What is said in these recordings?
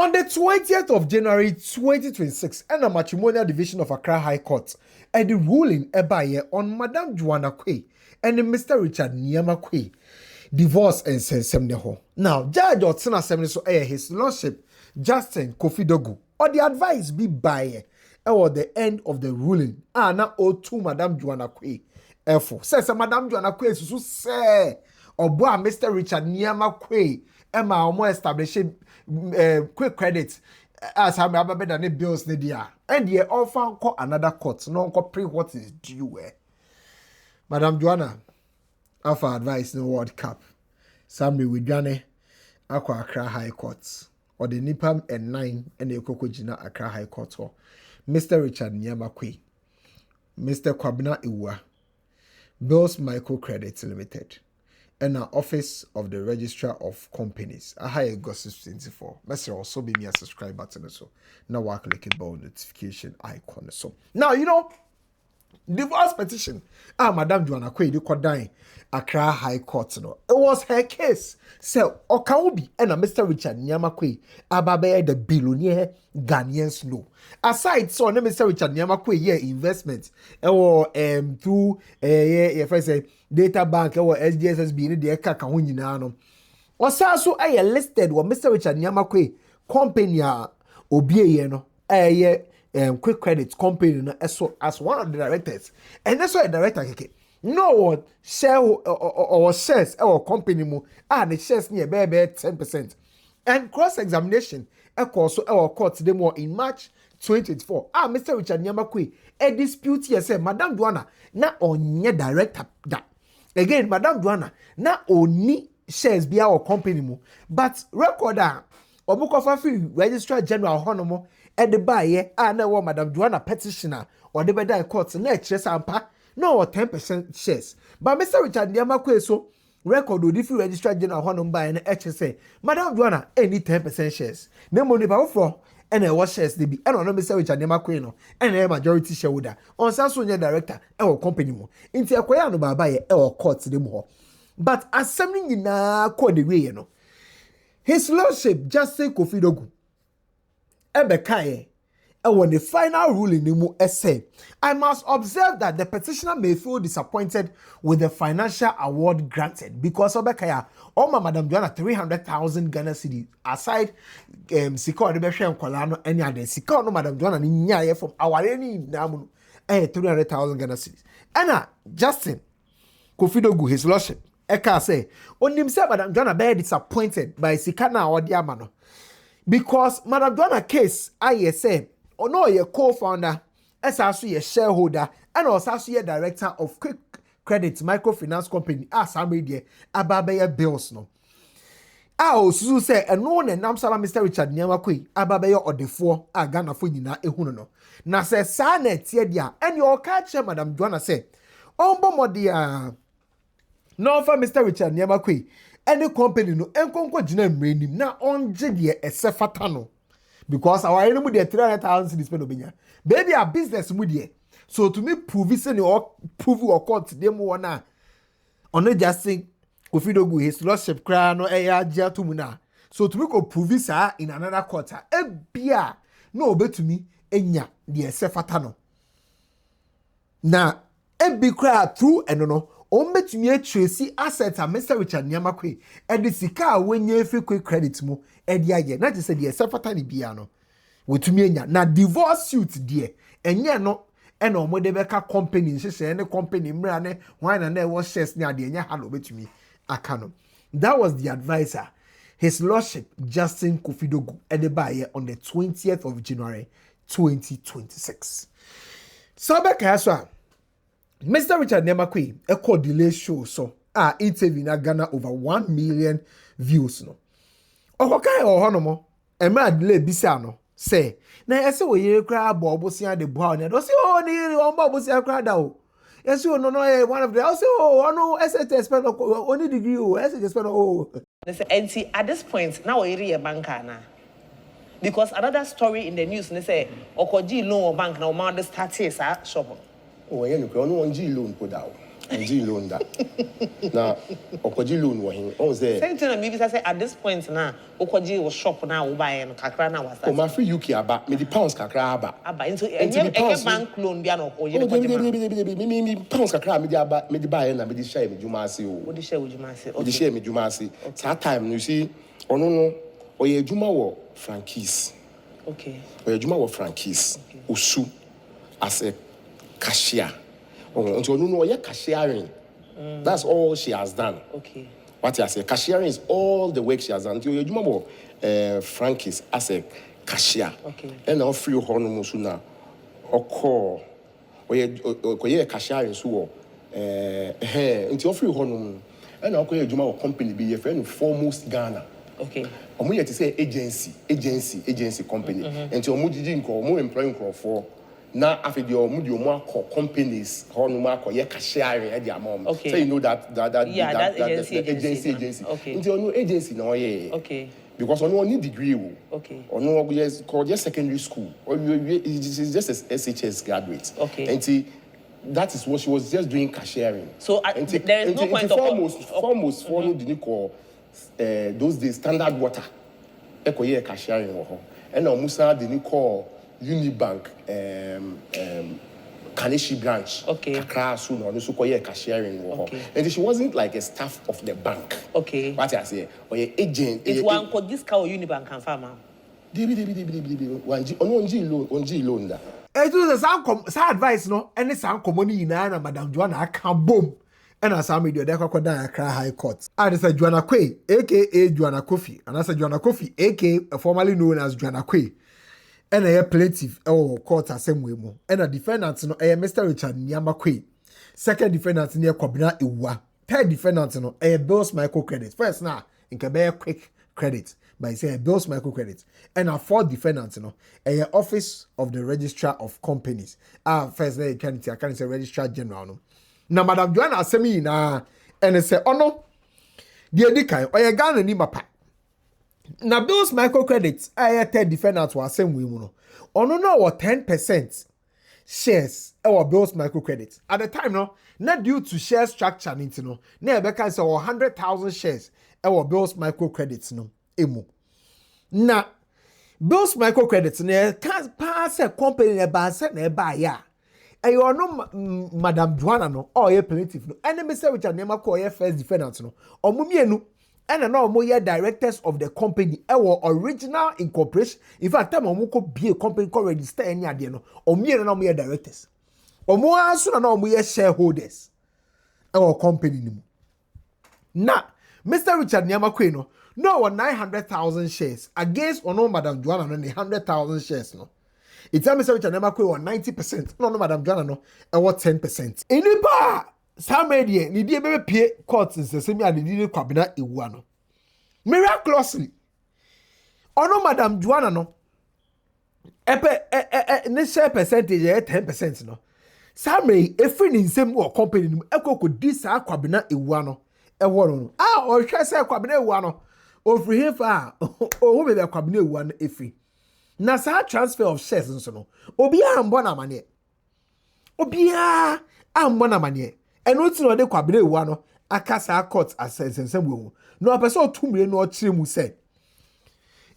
On the 20th of January 2026, and a matrimonial division of Accra High Court, and the ruling ebaye on Madam Joanna Quay and Mr. Richard Nyama divorce and sensem neho. Now, Judge Otsena Semni so his lordship Justin Kofi Dogu, or the advice be by or the end of the ruling. Na o to Madam Joanna Quay. Efo says Madam Joanna Quay so say or boy Mr. Richard Nyama Quay. Emma omo establish quick credit as how me than the bills ne dia and ye offer call another court no go pray what is due. Madam Joanna offer advice no World Cup Sammy Widwane akwa Accra High Court or the Nipam and 9 and the Kokojina Accra High Court or Mr. Richard Nyamakwe Mr. Kwabena Iwa Bills Microcredit Limited and the Office of the Registrar of Companies. I hire Gossip 24. Message also be me a subscribe button so. Now I click the bell notification icon so. Now you know divorce petition. Madam Joanna Quay you could die Accra High Court no. It was her case. So Okaubi and Mr. Richard Nyamakwe ababe the billionaire Ghanaians no. Aside so Mr. Richard Nyamakwe investment through if I say data bank or SDSSB in the kaka ho nyina no. Osaso listed what Mr. Richard Nyamakwe company obie no quick credit company no as one of the directors. And that's why a director keke no one share or shares or company mo the shares near bare 10%. And cross examination also our court them more in March 2024. Mr. Richard Nyamakwe a dispute here say Madam Joanna na onye director da. Again, Madam Joanna na only shares be our company mo but recorder obukofa fi registrar general honomo e de baye na wo Madam Joanna petitioner or the better court na ekire sampa no 10% shares but Mr. Richard Nyamakwe so record odi fi registrar general honomo baye na ekire say Madam Joanna any 10% shares na mo ni ba for and what shares they be and on Mr. Richard Nyamakwe no and a majority shareholder on Sasonia director our company mo inti akoya no baba ye court dem ho but assembly na ko the way no his lordship Justin Kofi Dogu ebekaye when the final ruling mu essay I must observe that the petitioner may feel disappointed with the financial award granted because obekaya Madam Joanna 300,000 Ghana cedis aside sika o de be hwe nkola no any other sika no Madam Joanna ni nyaye from aware ni namu 300,000 Ghana cedis and Justin Kofi Dogu his lordship eka say onim say Madam Joanna be disappointed by sika na odi ama no because Madam Joanna case I say no ye co-founder as also ye shareholder and also ye director of quick credit microfinance company somebody there ababe bills no Susu say no ne nam sala Mr. Richard Nyamakwe ababe odefo Ghana fo nyina ehunu no na say sa na tie dia and your catch Madam Joanna say ombo modia no for Mr. Richard Nyamakwe any company no enkonko gina mrenim na onje de esefata no because our enemy dey 300,000 cedis spend obenya baby a business mu dey so to me prove say or prove or court dem one on Justin Kofi Dogu his lordship cry no agya to mu na so to me go prove say in another quarter bia no obetumi enya de esefata no na be cry through no betumi tracy asset a Mr. Richard Nyamakwe e de sika wenye free quick credit mu e de aye na just say de sefata ni bia no wetumi enya na divorce suit de enye no e na omo de beka company nhye ne company mra ne why na e was shares ni ade enya ha no betumi aka no. That was the advisor his lordship Justin Kofi Dogu e de baye on the 20th of January 2026 so beka so Mr. Richard Nyamakwe a delay show so interview na Ghana over 1 million views no. Okokai ohonomo emra delay bisa no say na ese wo yere kra bobosia de boa na do say ni on bobosia kra da o. Yes you no one of the also no ese spend only degree o ese spend o. And see at this point now we re banker na. Because another story in the news they say okoji loan bank na o ma start shop. Oh, yeah, no one G loan put out. G loan that. Now, Okoji loan was him. Oh, say. Same thing. Maybe I say at this point now, Okoji was shop now. Buy and kakra now was that. Oh, my free UK about me the pounds kakra about. About into a bank loan be an or you me pounds kakra me the buy and me the share me Jumasi. What the share with Jumasi? The share me Jumasi. That time you see, oh no, or ye Juma wo franchise. Okay. Or ye Juma wo franchise. Usu as a cashier. Oh, until no ye cashiering. That's all she has done. Okay. What I say, cashiering is all the work she has done. You remember, Frankie's as a cashier. Okay. And now free honor musuna, or call, or ye cashiering so. Until free honor, and now call your company be a friend foremost Ghana. Okay. I'm here to say agency company. Until Mujin call more employing for. Now after the more companies, cashiering at their mom. Okay. So you know that agency. Okay. Until no agency no yeah. Okay. Because on one degree. Okay. Or no yes called just secondary school. Or it's just as SHS graduate. Okay. And see, that is what she was just doing cashiering. So there is no point of foremost follow the call those days standard water. Eko cashiering and now Musa the call Unibank, Kaneshi branch. Okay. Accra soon or no so called cashiering. Okay. And she wasn't like a staff of the bank. Okay. What I say, or your agent. It's one called this car Unibank and farmer. On G loan that. It was a advice, no, and it's some common in Madam Joanna, I can't boom. And as I made your deck Accra High Court. I said Joanna Quay, aka Joanna Kofi, and I said Joanna Kofi, aka formerly known as Joanna Quay. And a plaintiff court same way mo. And a defendant no Mr. Richard Nyamakwe. Second defendant near Kwabena Iwa. Third defendant no Bills microcredit. First now in Quebec quick credit. But he say Bills microcredit. And a fourth defendant no Office of the Registrar of Companies. First I can't say Registrar General no. Now Madam Joanna Asemi na and say oh no. The edikan Ghana ni mapa. Na Bills microcredit third defendant was same way no. Ono no 10% shares our Bills microcredit. At the time no, not due to share structure nti no. Na be kan say 100,000 shares our Bills microcredit no emu. Na Bills microcredit na can pass a company na ba se na ba ya. Eyo no Madam Joanna no or ye plaintiff no. Ene Mr. Richard Nyamakwe ye first defendant no. Omumienu and now more directors of the company our original incorporation. In fact, time omuko be a company called register any idea no. Omo na more directors. Omo aso na more shareholders. Our company ni mu. Na Mr. Richard Nyamakwe no 900,000 shares against ono Madam Joanna no 100,000 shares no. It's Mr. Richard Nyamakwe 90%. No Madam Joanna no 10%. Inipa some media ni die be pie court nsesemi a ni Kwabena Iwa no miraculously ono Madam Joanna no ne share percentage 10% no some efri ni nsem wo company ni ekoko di sa Kwabena Iwa no ewo no o hwe se Kwabena Iwa no ofri hefa o be Kwabena Iwa no efri na sa transfer of shares nso no obi a mbo na mane obi a mbo na mane. And what's no de Kwabena Iwa no akasa court asensensem wo no apese otumre no ochire mu said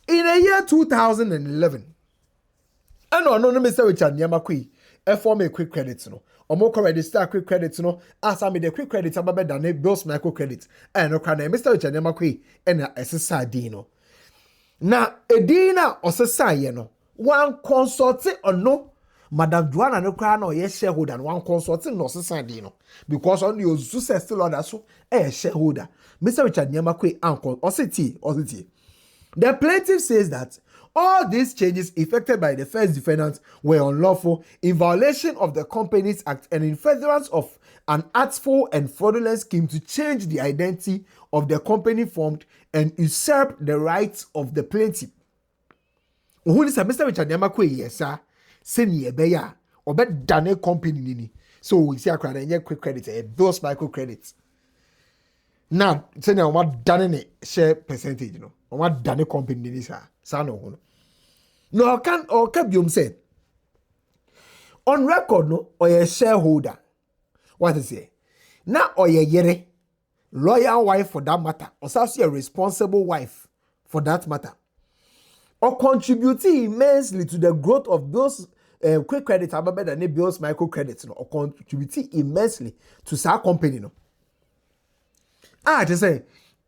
in the year 2011 and no Mr. Richard Nyamakwe form a quick credit no omo ko register quick credit no asa me the quick credit ababa dane Bills microcredit and no kana Mr. Richard Nyamakwe and asesa din no na edina osesa ye no one consult on no Madam Joanna no cry no yes shareholder and one consulting no society no because on your success still order so shareholder Mr. Richard Nyamakwe uncle osity the plaintiff says that all these changes effected by the first defendant were unlawful in violation of the Companies Act and in furtherance of an artful and fraudulent scheme to change the identity of the company formed and usurp the rights of the plaintiff. Who is Mr. Richard Nyamakwe yes sir senior beya or bet dane company nini. So we see a credit quick credit a Bills microcredit. Now senior what dane share percentage no. What dane company nini sir. Sano no can or Kebium said on record no or a shareholder. What is it? na oyeyere loyal wife for that matter, or also a responsible wife for that matter, or contributing immensely to the growth of those quick credit ababa than bills microcredits, no, or contributing immensely to our company. No, to say,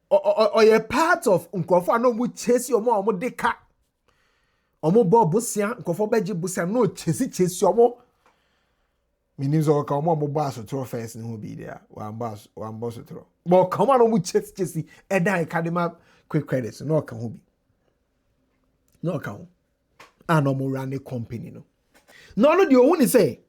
or a part of Unkofa no would chase your mom or deka. Omo bo busia nkofo beji busia no chesi omo meaning so ka omo boss to first ni ho bi there one boss to but come on omo chesi edan academy quick credits no ka ho bi no ka ho and omo run a company no the owo ni say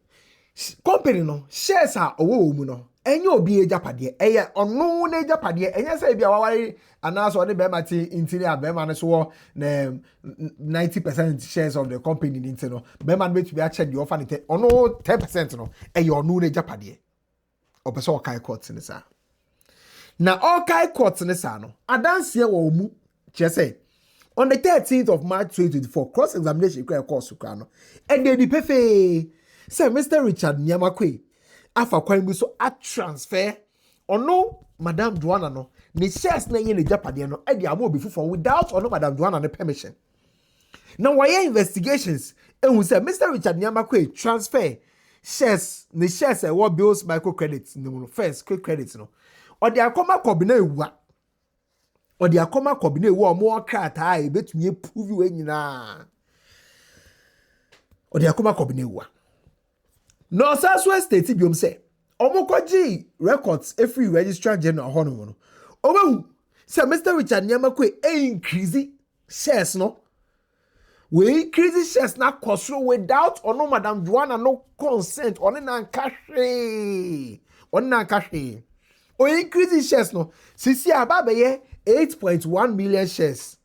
company no shares are owo mu no enye obi ejapade eye onu na ejapade enye say bia waware anaso ne be mate interior be man so na 90% shares of the company nti no be man bet be a check the offer ni onu 10% no eye onu na ejapade opeso okai court ni sa na okai court ni sa no adanse wo mu che say on the 13th of March 2024 cross examination course no e dey di pefe say Mr. Richard Nyamakwe afa kwan bi so a transfer ono Madam Joanna no ne shares na ye ne japade no e de amo obi fufon without ono Madam Joanna ne permission. Now why investigations ehun say Mr. Richard Nyamakwe transfer shares ne shares e wo bills microcredits no first quick credits no or de akoma kobina ewua or de akoma kobina ewu omo krata e betumi prove we nyina or de akoma kobina ewua. No, Southwest State biom say omokoji records every registrar general hono no. Omo say Mr. Richard Nyamakwe increase shares no. We increase shares na kosro without ono Madam Joanna no consent on na nkahwe. On na nkahwe. O increase shares no. Sisi ababe ye 8.1 million shares.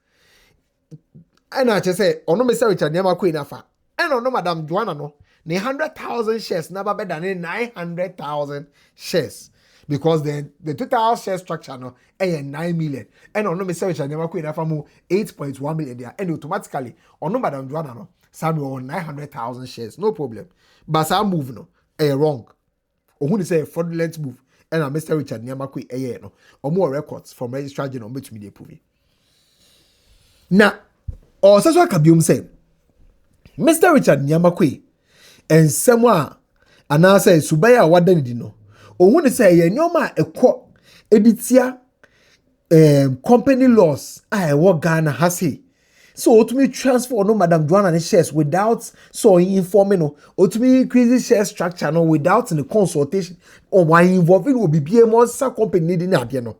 And I just say ono Mr. Richard Nyamakwe nafa. And ono Madam Joanna no 100,000 shares never better than 900,000 shares because the total share structure no 9 million and on no Mr. Richard Nyamakwe na famu 8.1 million there and automatically on no Madam Joanna no sabi on 900,000 shares no problem but some move no wrong or who say fraudulent move and Mr. Richard Nyamakwe no or more records from registrar general which media prove now or so kabium say Mr. Richard Nyamakwe and someone and say subaya wadani no or when say ye nyoma ekọ editia company laws I work Ghana has he so to me transfer no Madam Joanna shares without so informing no or to me increase share structure no without the consultation or why involving will be more company needing ade no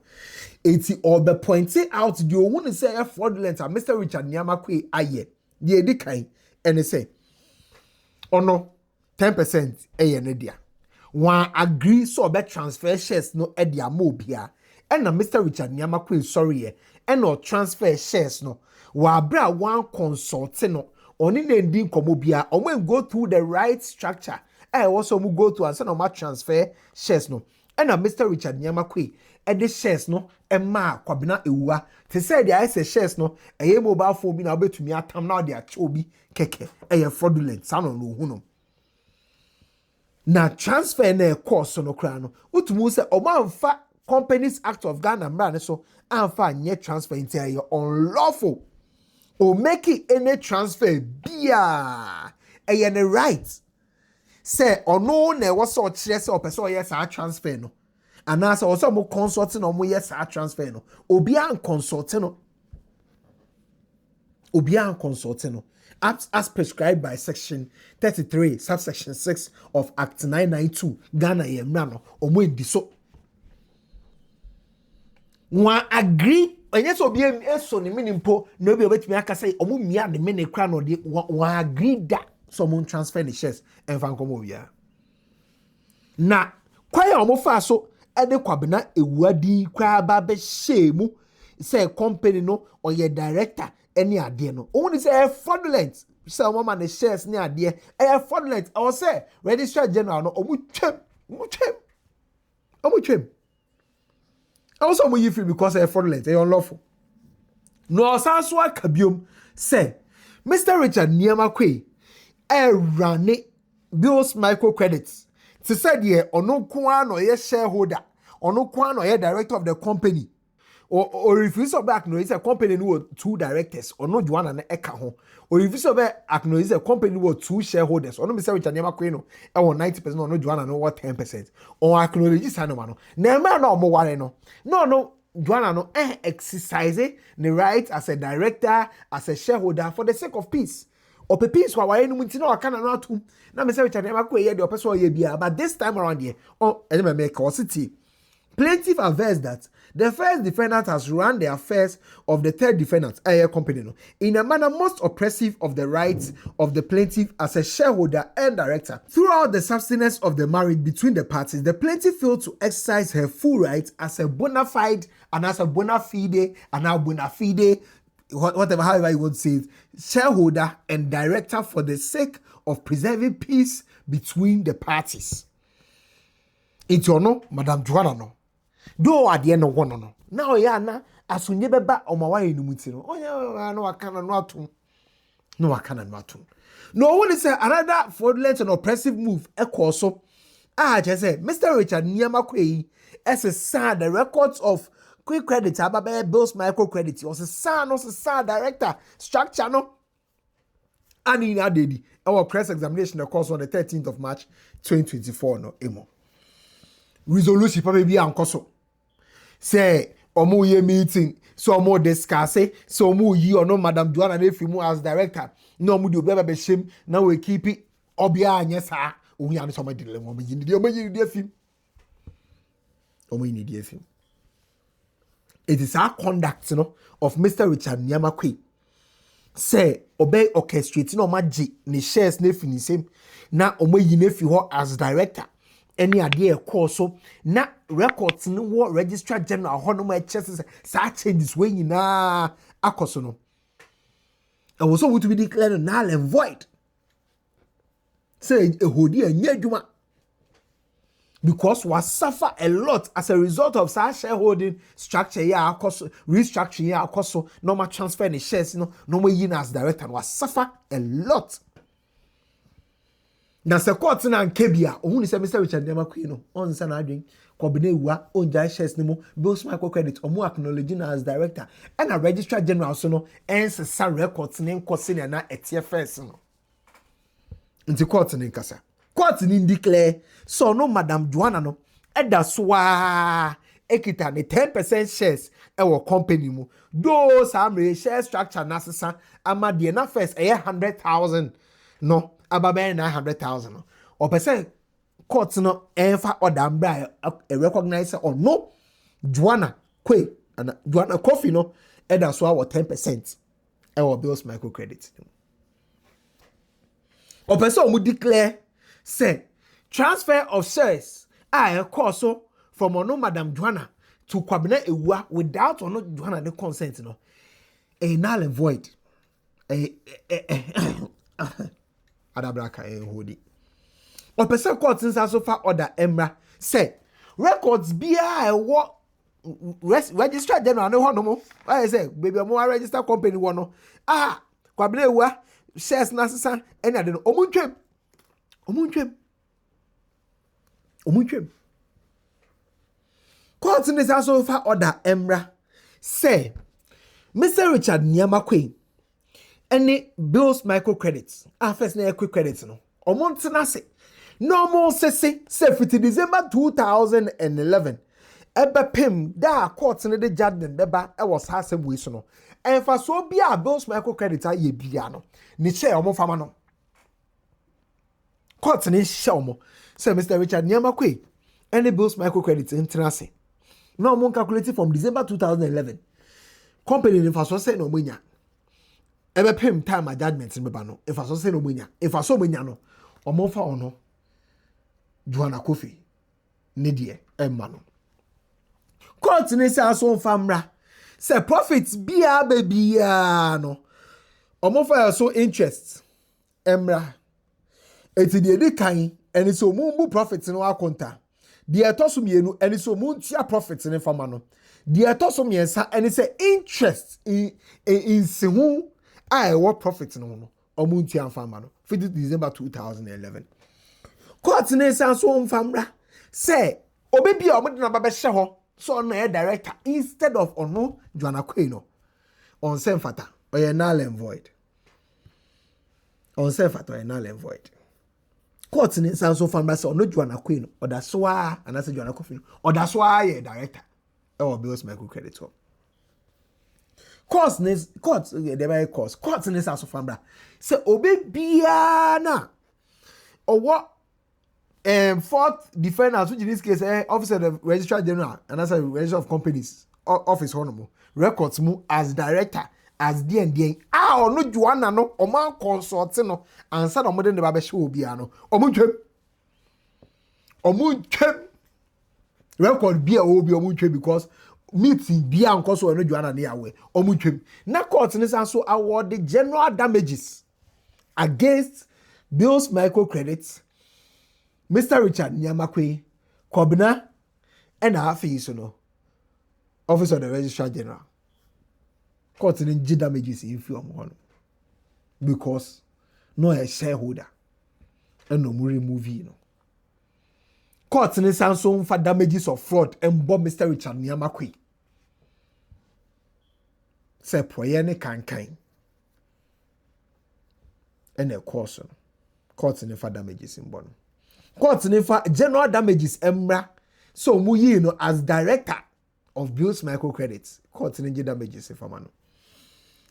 eti or the pointing out the one say fraudulent Mr. Richard Nyamakwe aye the edikan and say or no 10% nedia. One agree so be transfer shares no edia mobia. And na Mr. Richard Nyamakwe sorry and no transfer shares no. Wa bra one consulting no. Oni nending komobia. Or when go through the right structure. Also mu go to and send ma transfer shares no. And na Mr. Richard Nyamakwe the shares no ma kwabina ewua. Te say the say shares no eye mobile phone bi na obetumi atam na de achobi keke. Fraudulent. Sano no huno. Na transfer na course no kra no utumu se omanfa Companies Act of Ghana mra so anfa nye transfer into your unlawful or make it any transfer bia any right say or no na was so kire say person yes a transfer no and as also mo consulting no mo yes a transfer no obi an consulting no as prescribed by section 33 subsection 6 of Act 992 Ghana yemra no omo edi so one agree enye so obi eso ni minimpo no obi obetimi aka say omo mia de mene kra no de one agree that someone transfer the shares and fan komo bia na kwai omo fa so e de kwabena ewuadi kwa ba be shemu say company no or your director any ade no only say fraudulent say omo man the shares ni ade fraudulent or say registrar general no omo twem also mo yi free because fraudulent unlawful no asanso akabiom say Mr. Richard Nyamakwe run bills microcredits to say the ono kwa no ye shareholder ono kwa no ye director of the company or refuse to acknowledge a company with 2 directors or no Joanna na eka ho or refuse to acknowledge a company with 2 shareholders or no Mr. Richard Nyama Kweno e 90% or no Joanna no what 10% or acknowledge sano no na ma no mo ware no Joanna no exercise the right as a director as a shareholder for the sake of peace or peace wa ware no munti no aka na no atum na Mr. Richard Nyama Kweno ye de opeso ye bia but this time around here enema make us city. Plaintiff averts that the first defendant has run the affairs of the third defendant, a company, in a manner most oppressive of the rights of the plaintiff as a shareholder and director. Throughout the substance of the marriage between the parties, the plaintiff failed to exercise her full rights as a bona fide and as a bona fide and now bona fide, whatever, however you want to say it, shareholder and director for the sake of preserving peace between the parties. It's your no, Madam Joanna no. Do at the end of one no. Now yana asunye beba omawaye no muti no. Oya no akana no atum. No akana no atum. No one is another fraudulent and oppressive move ekoso. Just say Mr. Richard Nyama Kwei as a son the records of quick credit ababe bills microcredit was a son director structure no. And in adedi our press examination occurs on the 13th of March 2024 no emo. Resolution probably be ankoso. Say omo ye meeting so omo discuss so omo yi ono Madam Joanna Nefimu as director no omo di obeba be shame na we keep it obia anya sa ohia no so omo dile omo yi di afim omo yi di afim. It is our conduct no of Mr. Richard Nyama Kwei say obey orchestrate no maji ni shares na fi ni same na omo yi na fi ho as director. Any idea so na records no what registrar general ho no ma chess sa changes we nyina akoso no e was so to be declared null and void say a hodi anya adwuma because was suffer a lot as a result of such shareholding structure ya akoso restructuring ya akoso normal transfer the shares no more yin as director was suffer a lot. Na se court na nkebia ohun ni se Mr. Richard Nyama Kwei no on sa na adwen kwabene ewa onja shares ni mo bills microcredit omo acknowledge na as director and a registrar general so no ens sa records ni nkosi na etfs no nti court ni nkasa court ni declare so no Madam Joanna no eda soa ekita ni 10% shares e wo company mu those amre share structure na sesa ama de na first 100,000 no ababe 900,000 or percent court no enfa order mbra recognize or no Joanna Kwei and Joanna Coffee no eda so our 10% our bills microcredit or person will declare say transfer of shares course so from ono Madam Joanna to Kwabena Ewa without ono Joanna the consent no a null and void Adabraka hodi. O person court since so far order emra say records bia what register general no hono mo. I say baby mo register company wo no. Kwabena Ewa shares na sesa any ade no omuntwem. Court since so far order emra say Mr. Richard Nyama Kwei any bills microcredits first na quick credits no omonte na se normal say 50 December 2011 ebepem da court ne de judgment beba e was hasem we so no enfa so bia bills microcredit aye bia no ni share omo fama no court ne share omo say Mr. Richard Nyama Kwei any bills microcredit internase no omo calculate from December 2011 company ne fa so say no monya ebe pim time judgment me ba no if aso say no munya if aso munya no omo fa ono Joanna Kofi ne de emma no court ne say aso famra say profits bia bia no omo fa so interest emra eti de kan eni so mu profits no akonta de etoso mienu eni so mu tia profits ne fama no de etoso miensa eni say interest in sihu what profit no omunti anfama no 5th December 2011 court ne san so mfamra say Obebi a omudi na ba be hye ho so on na director instead of ono Joanna Quay no on sem fata oye null and void on sem fata oye null and void court ni san so fan ba se ono Joanna Quay no oda so a ana se Joanna Quay no oda so a ye director e wo bills microcredit ho court ni the by court ni san so fan ba se obebia na owo fourth defendant, which in this case, officer of the registrar general and as a register of companies office honorable records mu as director as D&D. Ah, no Joanna no, o man consult no, and said on the baby show biano. Omunche record be a obi omunche because meeting be and cause no Joanna near way. Omunche. Na court is also award the general damages against bills microcredits. Mr. Richard Nyamakwe, Kobna, and half is no office of the registrar general. Court in G damages in film because no a shareholder and no more movie. No. Court in Samsung for damages of fraud and Bob Mr. Richard Nyamakwe. Say poyene kankai. And a course. Court in for damages in Bonn. Court for general damages emra so mu yi no as director of bills microcredits court in damages for mano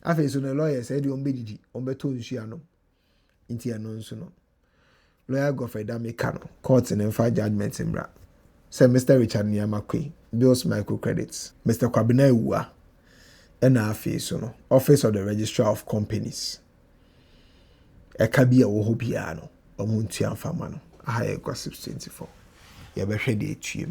afa so no lawyer said you ombedidi ombeto nsua no nti eno nso no lawyer Godfrey Dameka no court in for judgment emra say Mr. Richard Nyamakwe bills microcredits Mr. Kwabena Ewua na afa so no office of the registrar of companies e ka bia wo ho bia no omuntu amfama no Gossip 24. You better ready to